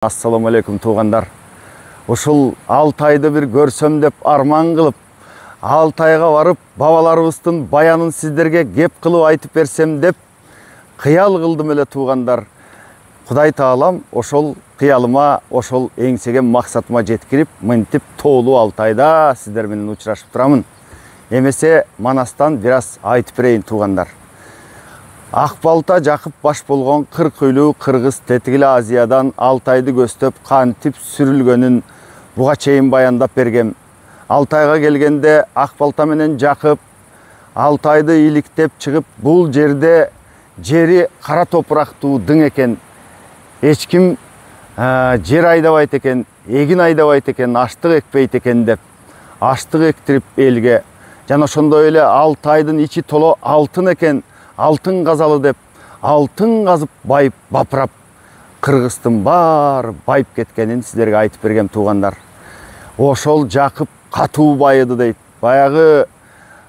Assalamu alaikum туғандар. Ушул Алтайды бир көрсөм деп арман кылып, Алтайга барып, бабаларыбыздын баянын сиздерге кеп кылып айтып берсем деп кыял кылдым эле туғандар. Кудай таалам ошол кыялыма, ошол эңсеген максатыма жеткирип, мынтип тоолуу Алтайда сиздер менен учурашып турамын. Эмесе Манастан бир аз айтып берейин туғандар. Акбалта Жакып баш болгон 40 үйлүү кыргыз тетигили Азиядан Алтайды көстөп кантип сүрүлгөнүн буга чейин баяндап бергем. Алтайга келгенде Акбалта менен Жакып Алтайды иликтеп чыгып, бул жерде жери кара топурактуу дың экен. Эч ким жер айдабайт экен, эгин айдабайт экен, аштык экпейт экен деп аштык эктирип элге. Жана ошондой эле Алтайдын ичи толо алтын экен. Алтын казалы деп, алтын казып байып бапырап, Кыргыздын бар байып кеткенин сиздерге айтып бергем туғандар. Ошол Жакып катуу байыды дейт. Баягы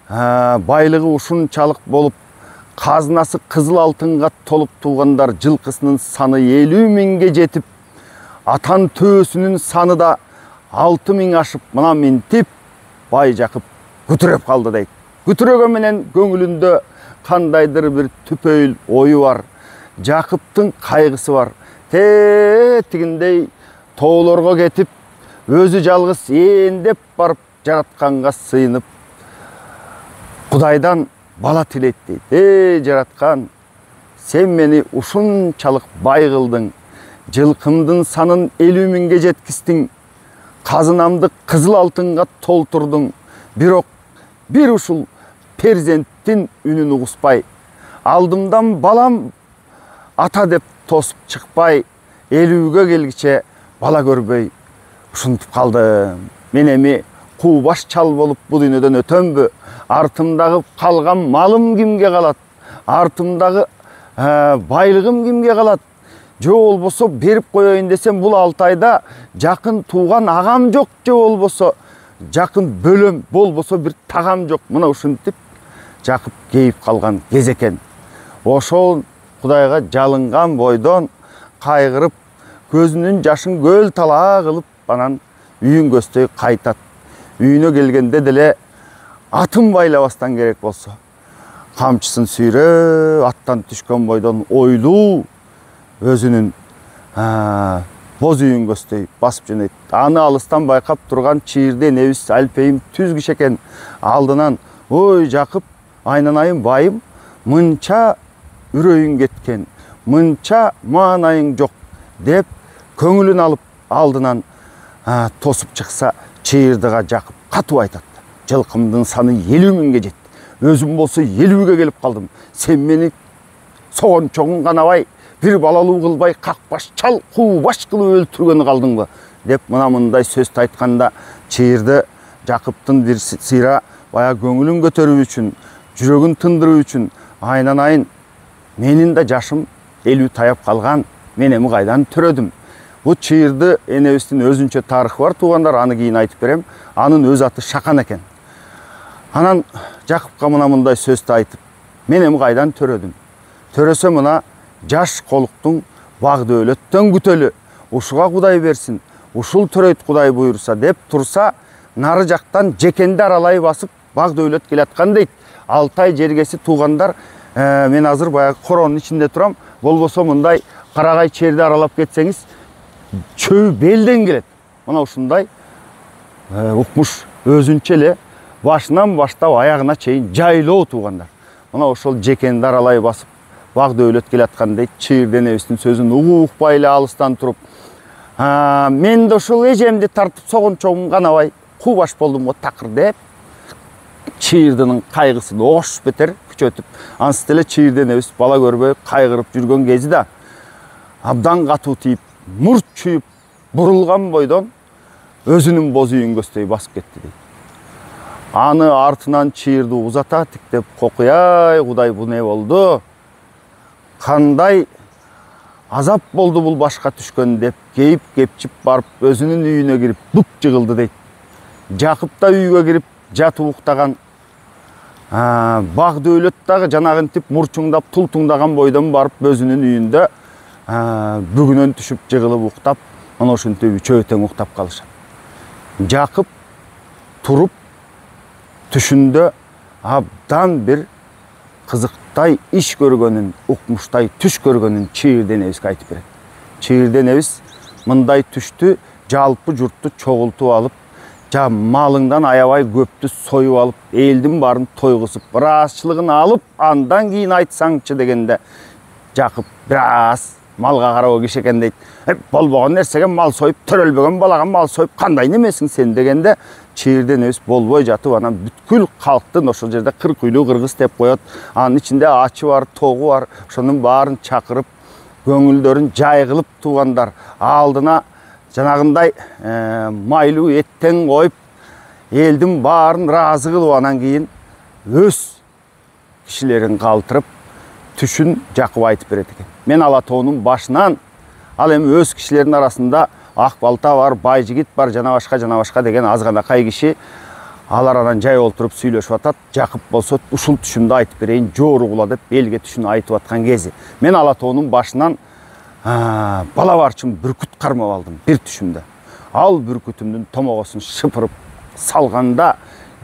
байлыгы ушунчалык болуп, казынасы кызыл алтынга толуп туғандар, жылкысынын саны 50 миңге жетип, атан төөсүнүн саны да 6 миң ашып, мына минтип бай Жакып күтүрөп калды дейт. Күтүрөгөн менен көңүлүндө кандайдыр бир түпөйүл ою бар. Жакыптын кайгысы бар. Тигиндей тоолорго кетип, өзү жалгыз эендеп барып жаратканга сыйынып, Кудайдан бала тилейт дейт. Жараткан, сен мени ушунчалык бай кылдың. Жылкымдын санын 50 миңге жеткиздиң. Казынамды кызыл алтынга толтурдуң. Бирок бир ушул перзенттин үнүн угуспай, алдымдан балам ата деп тосуп чыкпай, 50-ге келгиче бала көрбөй ушинтип калдым. Мен эми куу баш чал болуп бу дүйнөдөн өтөмбү? Артымдагы калган малым кимге калат? Артымдагы байлыгым кимге калат? Же болбосо берип коеюн десем, бул Алтайда жакын тууган агам жок, же болбосо жакын бөлөм болбосо бир тагам жок. Мына ушинтип Жакып кейип калган кез экен. Ошол Кудайга жалынган бойдон кайгырып, көзүнүн жашын көл талаа кылып, анан үйүн көздөй кайтат. Үйүнө келгенде деле атын байлабастан керек болсо, камчысын сүйрөп аттан түшкөн бойдон ойлуу өзүнүн боз үйүн көздөй басып жөнөйт. Аны алыстан байкап турган чийирде энебиз Алпейим түз киши экен. Алдынан: "Ой Жакып, айнанайым байым, мынча үрөйүң кеткен, мынча маанайың жок" деп көңүлүн алып алдынан тосуп чыкса, чийирдыга Жакып катуу айтат: "Жылкымдын саны 50 миңге жетти. Өзүм болсо 50-ге келип калдым. Сен мени согончоңун канабай, бир балалуу кылбай, какбаш чал куу баш кылып өлтүргөнү калдыңбы?" деп мындай сөздү айтканда, чийирде Жакыптын бир сыйра бая көңүлүн көтөрүү үчүн, жүрөгүн тындыруу үчүн: "Айнанайын, менин да жашым 50 таяп калган, мен эми кайдан төрөдүм?" Бу чийирди энебиздин өзүнчө тарыхы бар туғандар, аны кийин айтып берем. Анын өз аты Шакан экен. Анан Жакыпка мындай сөздү айтып: "Мен эми кайдан төрөдүм? Төрөсө мына жаш колуктуң баг дөөлөттөн күтөлү. Ушуга Кудай берсин, ушул төрөйт Кудай буйруса" деп турса, нары жактан жекенди аралай басып баг дөөлөт келаткан дейт. Алтай жергеси туғандар, мен азыр баягы коронун ичинде турам. Болбосо мындай карагай черди аралап кетсеңиз, чөй белден келет. Мына ушундай укмуш өзүнчө эле башынан баштап аягына чейин жайлоо туғандар. Мына ошол жекенди аралай басып баг дөөлөт келаткан дейт. Чийирде энебиздин сөзүн угукпай эле алыстан туруп: "Мен да ушул эжемди тартып согончогум канабай куу баш болдум го такыр" деп чийирдинин кайгысын ош бетер күчөтүп, ансыз деле чийирде энебиз бала көрбөй кайгырып жүргөн кези да абдан катуу тийип, мурт чүйүп, бурулган бойдон өзүнүн боз үйүн көздөй басып кетти дейт. Аны артынан чийирди узата тиктеп: "Кокуяй Кудай, бу не болду? Кандай азап болду бул башка түшкөн" деп кейип кепчип барып өзүнүн үйүнө кирип бук жыгылды дейт. Жакып да үйгө кирип жатып уктаган. Баг дөөлөт дагы жанагынтип мурчуңдап тултуңдаган бойдон барып өзүнүн үйүндө бүгүнөн түшүп жыгылып уктап Ana ошентип үчөө уктап калышат. Жакып туруп түшүндө абдан бир кызыктай иш көргөнүн, укмуштай түш көргөнүн Чыйырден эбизге айтып берет. Чыйырден эбиз мындай түштү жалпы журтту чогултуп алып, малыңдан аябай көптү союп алып, элдин баарын тойгузуп, ыраазчылыгын алып, андан кийин айтсаңчы дегенде Жакып бираз малга карабоо киши экен дейт. Болбогон нерсеге мал союп, төрөлбөгөн балага мал союп кандай немесиң сен дегенде Чыйырден эбиз болбой жатып, анан бүткүл калктын ошол жерде 40 үйлүү кыргыз деп коет. Анын ичинде ачы бар, тогу бар, ошонун баарын чакырып, көңүлдөрүн жай кылып туугандар алдына жанагындай майлуу эттен коюп, элдин баарын ыраазы кылып, анан кийин өз кишилерин калтырып, түшүн Жакып айтып берет экен. Мен Ала тоонун башынан, ал эми өз кишилердин арасында Ак Балта бар, Байжигит бар, жана башка деген азганакай киши. Алар анан жай олтуруп сүйлөшүп атат. Жакып болсо ушул түшүмдү айтып берейин, жооругула деп элге түшүн айтып аткан кези. Мен Ала тоонун башынан бала барчын бүркүт кармап алдым бир түшүмдө. Ал бүркүтүмдүн томогосун шыпырып салганда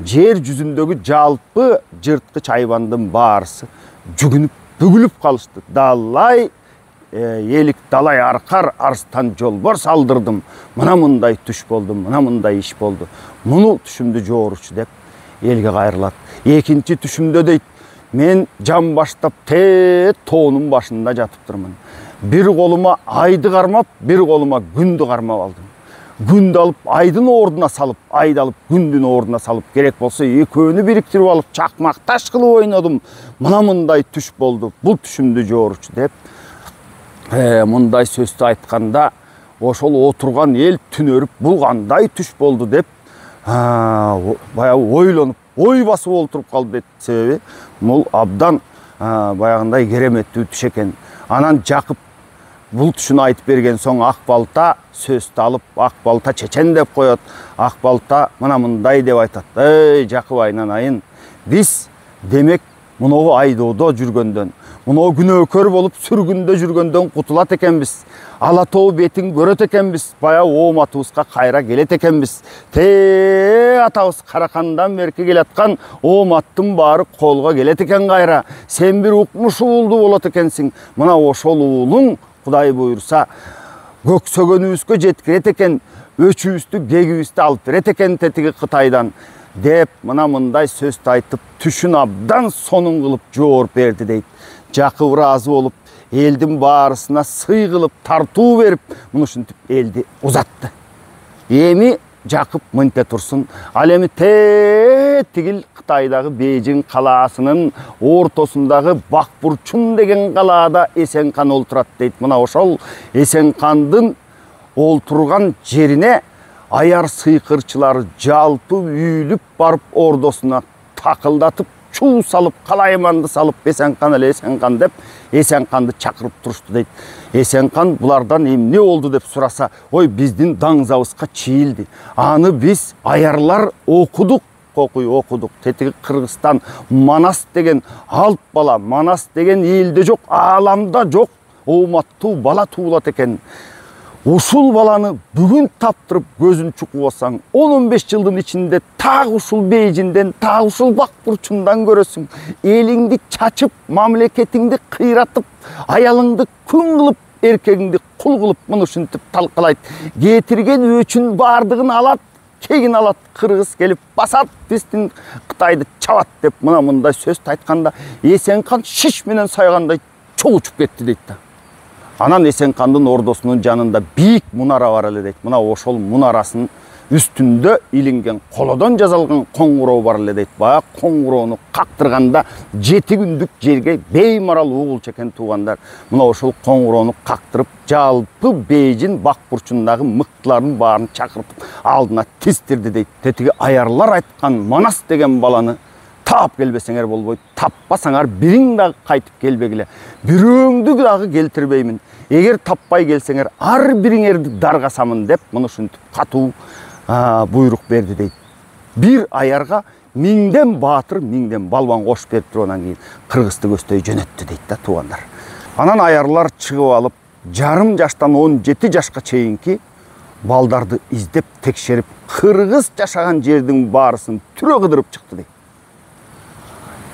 жер жүзүндөгү жалпы жырткыч айбандын баарысы жүгүнүп бүгүлүп калышты. Далай элик, далай аркар, арстан жолбор салдырдым. Мына мындай түш болду, мына мындай иш болду. Муну түшүмдү жооручу деп элге кайрылат. Экинчи түшүмдө дейт, мен жан баштап тоонун башында жатыптырмын. Бир колума айды кармап, бир колума күндү кармап алдым. Күндү алып айдын ордуна салып, айды алып күндүн ордуна салып, керек болсо экөөнү бириктирип алып чакмак таш кылып ойнодум. Мына мындай түш болду. Бул түшүмдү жооручу деп мындай сөздү айтканда ошол отурган эл түнөрүп, бул кандай түш болду деп баягы ойлонуп, ой басып олтуруп калды дейт. Себеби бул абдан баягындай кереметтүү түш экен. Анан Жакып бул түшүн айтып берген соң Ак Балта сөздү алып, Ак Балта чечен деп коет. Ак Балта мына мындай деп айтат. Жакып айнанайын, биз демек мынау айдоодо жүргөндөн, мынау күнөөкөр болуп сүргүндө жүргөндөн кутулат экенбиз. Ала тоо бетин көрөт экенбиз. Баягы ооматыбызга кайра келет экенбиз. Атабыз Каракандан берки келаткан ооматтын баары колго келет экен кайра. Сен бир укмуш уулду болот экенсиң. Мына ошол уулуң Кудай буйрса көксөгөнүбүзгө жеткирет экен, өчүбүздү, кегибизди алып берет экен тетиги Кытайдан деп мына мындай сөздү айтып, түшүн абдан сонун кылып жооп берди дейт. Жакып ыраазы болуп, элдин баарысына сый кылып, тартуу берип, муну ушинтип элди узатты. Эми Жакып мынте турсун. Ал эми тигил Кытайдагы Бейжиң калаасынын ортосундагы Бакбурчун деген калаада Эсенкан олтурат дейт. Мына ошол Эсенкандын олтурган жерине аяр сыйкырчылары жалпы үйлүп барып ордосуна такылдатып, чуу салып, калайманды салып, Эсенкан эле Эсенкан деп Эсенканды чакырып турушту дейт. Эсенкан булардан эмне болду деп сураса, ой, биздин даңзабызга чийилди. Аны биз аярлар окудук, окудук. Тетиги Кыргызстан Манас деген алп бала, Манас деген элде жок, ааламда жок ооматтуу бала туулат экен. Ушул баланы бүгүн таптырып көзүн чукуп алсаң, 10-15 жылдын ичинде так ушул Бейжиңден, так ушул Бакбурчундан көрөсүң. Элиңди чачып, мамлекетиңди кыйратып, аялыңды күн кылып, эркегиңди кул кылып, муну ушинтип талкалайт. Кетирген өчүн бардыгын алат, кегин алат, кыргыз келип басат, биздин Кытайды чабат деп мына мындай сөздү айтканда, Эсенкан шиш менен сайгандай чогуу учуп кетти дейт да. Анан Эсенкандын ордосунун жанында бийик мунара бар эле дейт. Мына ошол мунарасын үстүндө илинген колодон жазалган коңгуроо бар эле дейт. Баягы коңгуроону кактырганда 7 күндүк жерге беймарал угулчу экен туугандар. Мына ошол коңгуроону кактырып, жалпы Бейжиң Бакбурчундагы мыктыларын баарын чакыртып алдына тиздирди дейт. Тетиги аярлар айткан Манас деген баланы тап келбесеңер болбойт, таппасаңар бириң дагы кайтып келбегиле. Бирөөңдү дагы келтирбеймин. Эгер таппай келсеңер, ар бириңерди даргасамын деп, муну ушинтип катуу буйрук берди дейт. Бир аярга 1000ден баатыр, 1000ден балбан кош берип тургандан кийин кыргызды көздөй жөнөттү дейт да туугандар. Анан аярлар чыгып алып, жарым жаштан 17 жашка чейинки балдарды издеп текшерип кыргыз жашаган жердин баарысын түрө кыдырып чыкты дейт.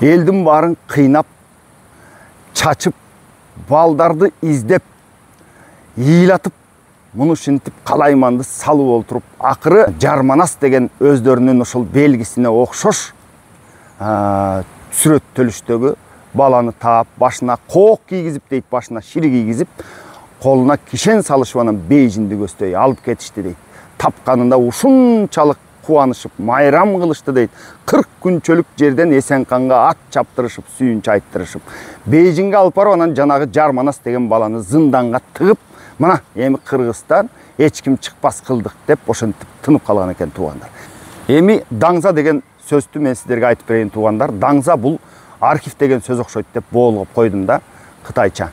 Элдин баарын кыйнап, чачып, балдарды издеп, ыйлатып, муну ушинтип калайманды салып олтуруп, акыры Жарманас деген өздөрүнүн ошол белгисине окшош сүрөттөлүштөгү баланы таап, башына коок кийгизип дейт, башына шири кийгизип, колуна кишен салышып анан Бейжинди көздөй алып кетишти дейт. Тапканында ушунчалык кубанышып, майрам кылышты дейт. 40 күнчөлүк жерден Эсенканга ат чаптырышып, сүйүнчө айттырышып, Бейжинге алып барып, анан жанагы Жарманас деген баланы зынданга тыгып, мына эми Кыргызстан эч ким чыкпас кылдык деп ошентип тынып калган экен туугандар. Эми даңза деген сөздү мен сиздерге айтып берейин туугандар. Даңза бул архив деген сөз окшойт деп боолгоп койдум да, кытайча.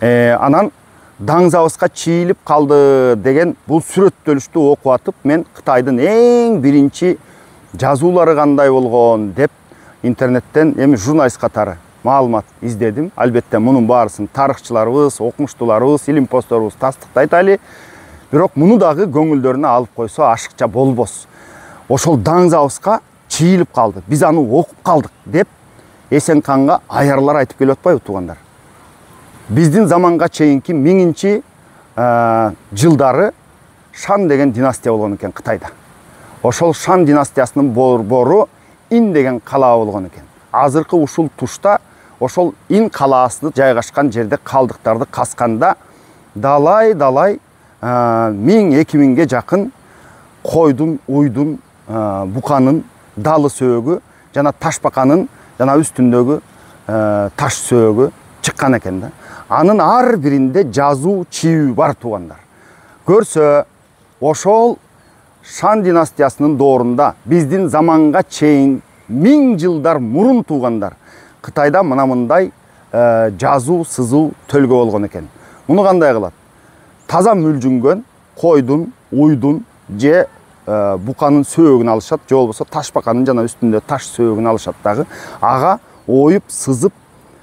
Анан даңзабызга чийилип калды деген бул сүрөттөлүштү окуп атып, мен Кытайдын эң биринчи жазуулары кандай болгон деп интернеттен эми журналист катары маалымат издедим. Албетте мунун баарысын тарыхчыларыбыз, окумуштууларыбыз, илимпоздорубуз тастыктайт али. Бирок муну дагы көңүлдөрүнө алып койсо ашыкча болбос. Ошол даңзабызга чийилип калды, биз аны окуп калдык деп Эсенканга аярлар айтып келип атпайбы туугандар? Биздин заманга чейинки 1000-чи жылдары Шан деген династия болгон экен Кытайда. Ошол Шан династиясынын борбору Ин деген калаа болгон экен. Азыркы ушул тушта ошол Ин калаасы жайгашкан жерде калдыктарды касканда далай 1000-2000ге жакын койдун, уйдун, буканын далы сөөгү жана ташбаканын жана үстүндөгү таш сөөгү чыккан экен да. Анын ар биринде жазуу чийүү бар туугандар. Көрсө, ошол Шан династиясынын доорунда биздин заманга чейин 1000 жылдар мурун туугандар Кытайда мына мындай жазуу, сызуу төлгө болгон экен. Муну кандай кылат? Таза мүлжүнгөн койдун, уйдун же буканын сөөгүн алышат, же болбосо ташбаканын жана үстүндө таш сөөгүн алышат дагы. Ага оюп, сызып,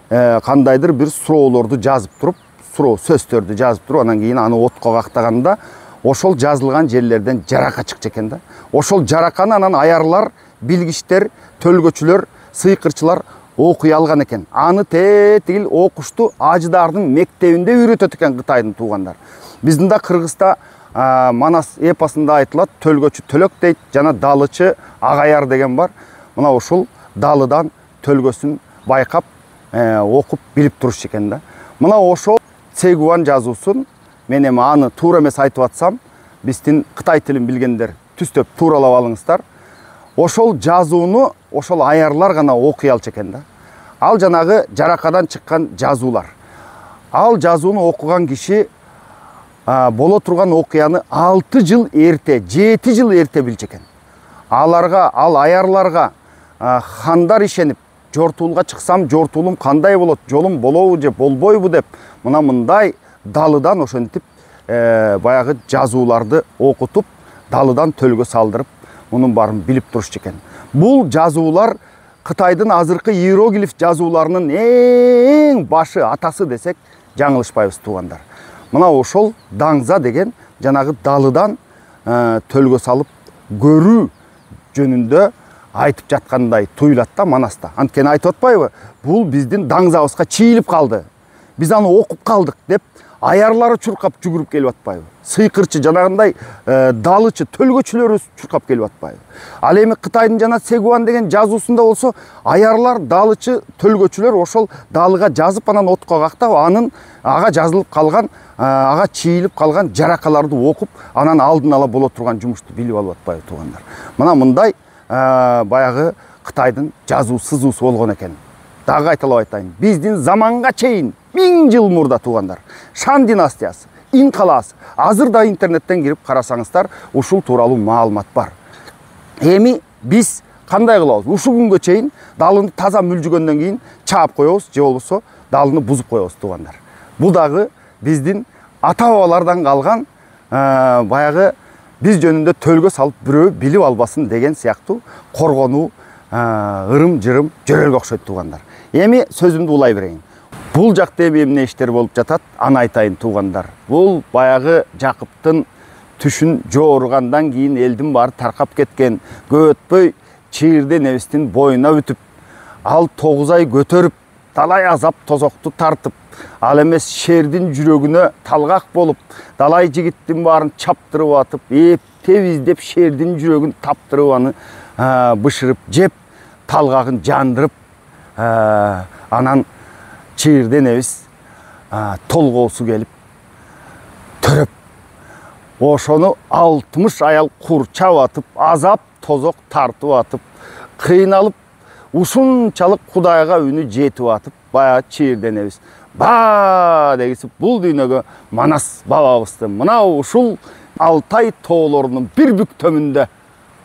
кандайдыр бир суроолорду жазып туруп, суроо сөздөрдү жазып туруп, анан кийин аны отко кактаганда ошол жазылган жерлерден жарака чыкчу экен да. Ошол жараканы анан аярлар, билгичтер, төлгөчүлөр, сыйкырчылар окуй алган экен. Аны тетигил окушту ажыдардын мектебинде үйрөтөт экен Кытайдын туугандар. Биздин да Кыргызда Манас эпосунда айтылат, төлгөчү төлөк дейт, жана далычы агаяр деген бар. Мына ушул далыдан төлгөсүн байкап окуп билип турушчу экен да. Мына ошол Цэгуан жазуусун мен эми аны туура эмес айтып атсам, биздин Кытай тилин билгендер түстөп тууралап алыңыздар. Ошол жазууну ошол аярлар гана окуй алчу экен да. Ал жанагы жаракадан чыккан жазуулар. Ал жазууну окуган киши боло турган окуяны 6 жыл эрте, 7 жыл эрте билчү экен. Аларга, ал аярларга хандар ишенип, жортуулга чыксам, жортуулум кандай болот, жолум болобу же болбойбу деп, мына мындай далыдан ошентип баягы жазууларды окутуп, далыдан төлгө салдырып, мунун баарын билип турушчу экен. Бул жазуулар Кытайдын азыркы иероглиф жазууларынын эң башы, атасы десек жаңылышпайбыз туугандар. Мына ошол даңза деген жанагы далыдан төлгө салып көрүү жөнүндө айтып жаткандай туйлат да Манаста. Анткени айтып атпайбы? Бул биздин даңзабызга чийилип калды. Биз аны окуп калдык деп аярлары чуркап жүгүрүп келип атпайбы? Сыйкырчы жанагындай далычы, төлгөчүлөрү чуркап келип атпайбы? Ал эми Кытайдын жана Цэгуан деген жазуусунда болсо аярлар, далычы, төлгөчүлөр ошол далыга жазып, анан отко кактап, анын ага жазылып калган, ага чийилип калган жаракаларды окуп, анан алдын ала боло турган жумушту билип алып атпайбы туугандар? Мына мындай баягы Кытайдын жазуу сызуусу болгон экен. Дагы кайталап айтайын, биздин заманга чейин 1000 жыл мурда туугандар, Шан династиясы, Ин калаасы. Азыр да интернеттен кирип карасаңыздар, ушул тууралуу маалымат бар. Эми биз кандай кылабыз? Ушул күнгө чейин далыны таза мүлжүгөндөн кийин чаап коебуз, же болбосо далыны бузуп коебуз туугандар. Бул дагы биздин ата-бабалардан калган баягы биз жөнүндө төлгө салып бирөө билип албасын деген сыяктуу коргонуу ырым-жырым жөрөлгө окшойт туугандар. Эми сөзүмдү улай берейин. Бул жакта эми эмне иштер болуп жатат, аны айтайын туугандар. Бул баягы Жакыптын түшүн жооргандан кийин элдин баары таркап кеткен. Көп өтпөй Чийирде Небестин боюна бүтүп, ал 9 ай көтөрүп, талай азап тозокту тартып, ал эмес шердин жүрөгүнө талгак болуп, далай жигиттин баарын чаптырып атып, эптеп издеп шердин жүрөгүн таптырып аны бышырып жеп, талгагын жандырып, анан Чийирде Небес толгоосу келип төрөп, ошону 60 аял курчап атып, азап тозок тартып атып, кыйналып, ушунчалык Кудайга үнү жетип атып, баягы Чийирде Небес ба дегисип бул дүйнөгө Манас бабабызды мына ушул Алтай тоолорунун бир бүктөмүндө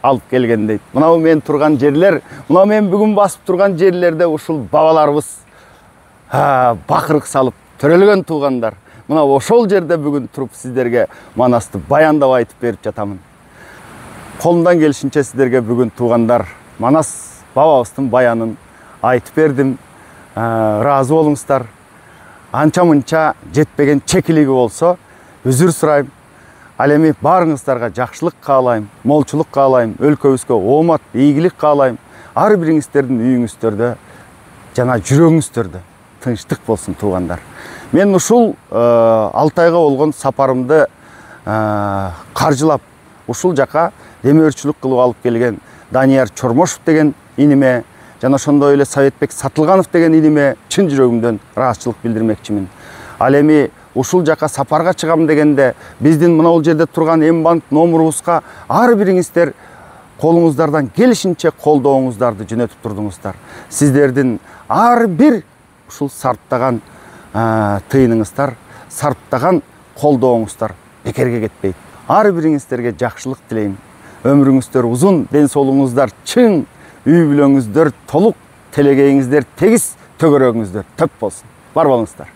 алып келген дейт. Мына мен турган жерлер, мына мен бүгүн басып турган жерлерде ушул бабаларыбыз бакырык салып төрөлгөн туугандар. Мына ошол жерде бүгүн туруп сиздерге Манасты баяндап айтып берип жатамын. Колумдан келишинче сиздерге бүгүн туугандар Манас бабабыздын баянын айтып бердим. Ыраазы болуңуздар. Анча-мынча жетпеген чекилиги болсо өзүр сурайм. Ал эми баарыңыздарга жакшылык каалайм, молчулук каалайм, өлкөбүзгө оомат, ийгилик каалайм. Ар бириңиздердин үйүңүздөрдө жана жүрөгүңүздөрдө тынчтык болсун туугандар. Мен ушул Алтайга болгон сапарымды каржылап, ушул жака демөөрчүлүк кылып алып келген Данияр Чормошов деген иниме, жана ошондой эле Советбек Сатылганов деген иниме чын жүрөгүмдөн ыраазычылык билдирмекчимин. Ал эми ушул жака сапарга чыгам дегенде биздин мына бул жерде турган М-банк номурубузга ар бириңиздер колуңуздардан келишинче колдооңуздарды жөнөтүп турдуңуздар. Сиздердин ар бир ушул сарптаган тыйыныңыздар, сарптаган колдооңуздар бекерге кетпейт. Ар бириңиздерге жакшылык тилейм. Өмүрүңүздөр узун, ден соолугуңуздар чың, үй бүлөңүздөр толук, телегейиңиздер тегиз, төгөрөгүңүздөр төп болсун. Бар болуңуздар.